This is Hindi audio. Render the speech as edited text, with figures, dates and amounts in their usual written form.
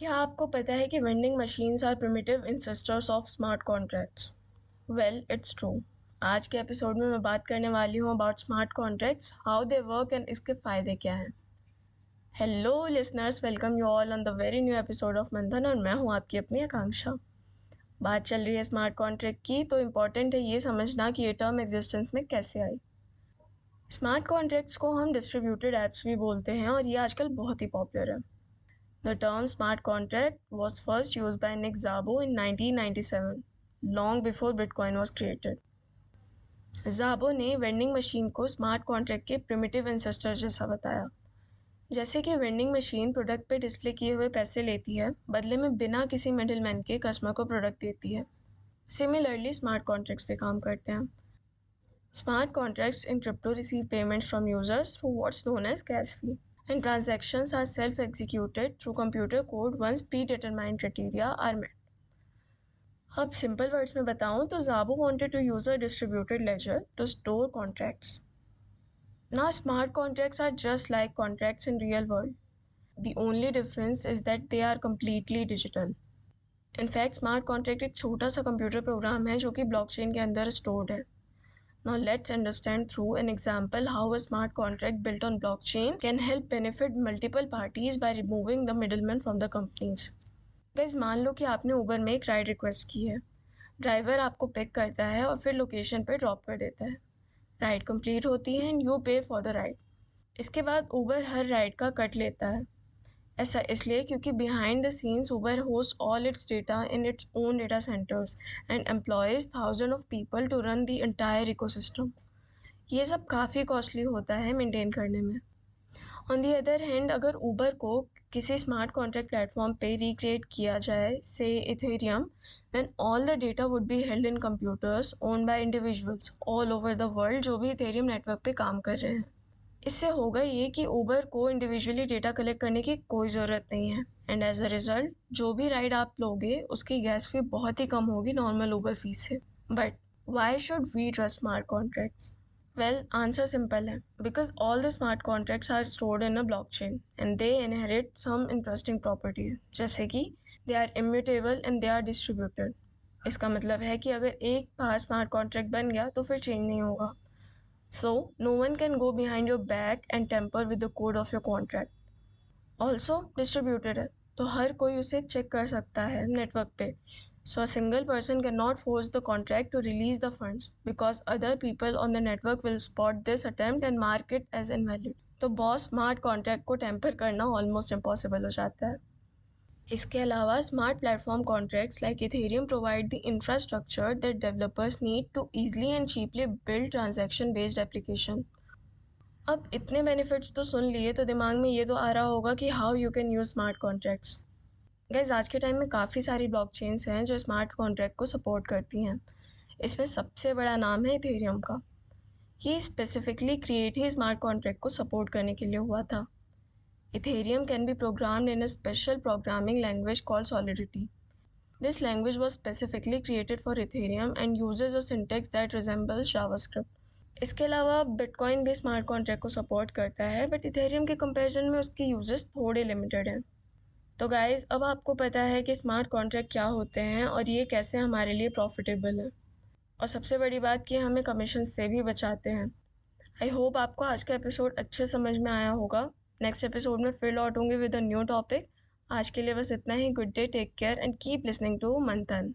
क्या आपको पता है कि vending machines are primitive ancestors of smart contracts? Well, it's true. आज के एपिसोड में मैं बात करने वाली हूँ about smart contracts, how they work and इसके फ़ायदे क्या हैं। Hello listeners, welcome you all on the very new episode of Manthan और मैं हूँ आपकी अपनी आकांक्षा। बात चल रही है स्मार्ट कॉन्ट्रैक्ट की, तो इम्पॉर्टेंट है ये समझना कि ये टर्म एग्जिस्टेंस में कैसे आई। स्मार्ट कॉन्ट्रैक्ट्स को हम डिस्ट्रीब्यूटेड ऐप्स भी बोलते हैं और ये आजकल बहुत ही पॉपुलर है। The term smart contract was first used by Nick Szabo in 1997, long before Bitcoin was created. Szabo ने वेंडिंग मशीन को स्मार्ट कॉन्ट्रैक्ट के प्रिमिटिव इंसेस्टर जैसा बताया। जैसे कि वेंडिंग मशीन प्रोडक्ट पे डिस्प्ले किए हुए पैसे लेती है, बदले में बिना किसी मिडिलमैन के कस्टमर को प्रोडक्ट देती है। सिमिलरली स्मार्ट कॉन्ट्रैक्ट्स पे काम करते हैं। Smart contracts in crypto receive payments from users through what's known as gas fee, and transactions are self-executed through computer code once predetermined criteria are met. अब सिंपल वर्ड्स में बताऊं तो Szabo wanted to use a distributed ledger to store contracts. Now smart contracts are just like contracts in real world. The only difference is that they are completely digital. In fact, smart contract एक छोटा सा कंप्यूटर प्रोग्राम है जो कि ब्लॉकचेन के अंदर स्टोर्ड है। Now let's understand through an example how a smart contract built on blockchain can help benefit multiple parties by removing the middleman from the companies. Guys, मान लो कि आपने उबर में एक राइड रिक्वेस्ट की है। ड्राइवर आपको पिक करता है और फिर लोकेशन पे ड्रॉप कर देता है। राइड कंप्लीट होती है एंड यू पे फॉर द राइड। इसके बाद उबर हर राइड का कट लेता है। ऐसा इसलिए क्योंकि behind the scenes Uber hosts all its data in its own data centers and employs thousands of people to run the entire ecosystem. ये सब काफ़ी कॉस्टली होता है मेंटेन करने में। ऑन दी अदर हैंड, अगर ऊबर को किसी स्मार्ट कॉन्ट्रैक्ट प्लेटफॉर्म पे रिक्रिएट किया जाए, say Ethereum, then all the data would be held in computers owned by individuals all over the world जो भी इथेरियम नेटवर्क पे काम कर रहे हैं। इससे होगा ये कि ऊबर को इंडिविजुअली डेटा कलेक्ट करने की कोई ज़रूरत नहीं है, एंड एज अ रिजल्ट जो भी राइड आप लोगे उसकी गैस फी बहुत ही कम होगी नॉर्मल ऊबर फीस से। But why should we trust smart contracts? Well, answer simple है, because all the smart contracts are stored in a blockchain and they inherit some interesting properties, जैसे कि they are immutable and they are distributed. इसका मतलब है कि अगर एक बार स्मार्ट कॉन्ट्रैक्ट बन गया तो फिर चेंज नहीं होगा। So no one can go behind your back and tamper with the code of your contract. Also distributed है, तो हर कोई उसे चेक कर सकता है नेटवर्क पे। So a single person cannot force the contract to release the funds because other people on the network will spot this attempt and mark it as invalid. तो बॉस स्मार्ट कॉन्ट्रैक्ट को टेम्पर करना ऑलमोस्ट इम्पॉसिबल हो जाता है। इसके अलावा smart platform contracts like Ethereum provide the infrastructure that developers need to easily and cheaply build transaction based application. अब इतने बेनिफिट्स तो सुन लिए तो दिमाग में ये तो आ रहा होगा कि how you can use smart contracts. Guys, आज के टाइम में काफ़ी सारी ब्लॉकचेन्स हैं जो स्मार्ट कॉन्ट्रैक्ट को सपोर्ट करती हैं। इसमें सबसे बड़ा नाम है इथेरियम का। ये स्पेसिफिकली क्रिएट ही स्मार्ट कॉन्ट्रैक्ट को सपोर्ट करने के लिए हुआ था। Ethereum can be programmed in a special programming language called Solidity. This language was specifically created for Ethereum and uses a syntax that resembles JavaScript. इसके अलावा बिटकॉइन भी स्मार्ट कॉन्ट्रैक्ट को सपोर्ट करता है, बट इथेरियम के कंपैरिजन में उसके यूजेस थोड़े लिमिटेड हैं। तो गाइज़, अब आपको पता है कि स्मार्ट कॉन्ट्रैक्ट क्या होते हैं और ये कैसे हमारे लिए प्रॉफिटेबल है, और सबसे बड़ी बात कि हमें कमीशन से भी बचाते हैं। आई होप आपको आज का एपिसोड अच्छे समझ में आया होगा। नेक्स्ट एपिसोड में फिर लौटूंगी विद अ न्यू टॉपिक। आज के लिए बस इतना ही। Good day, take care and keep listening to मंथन।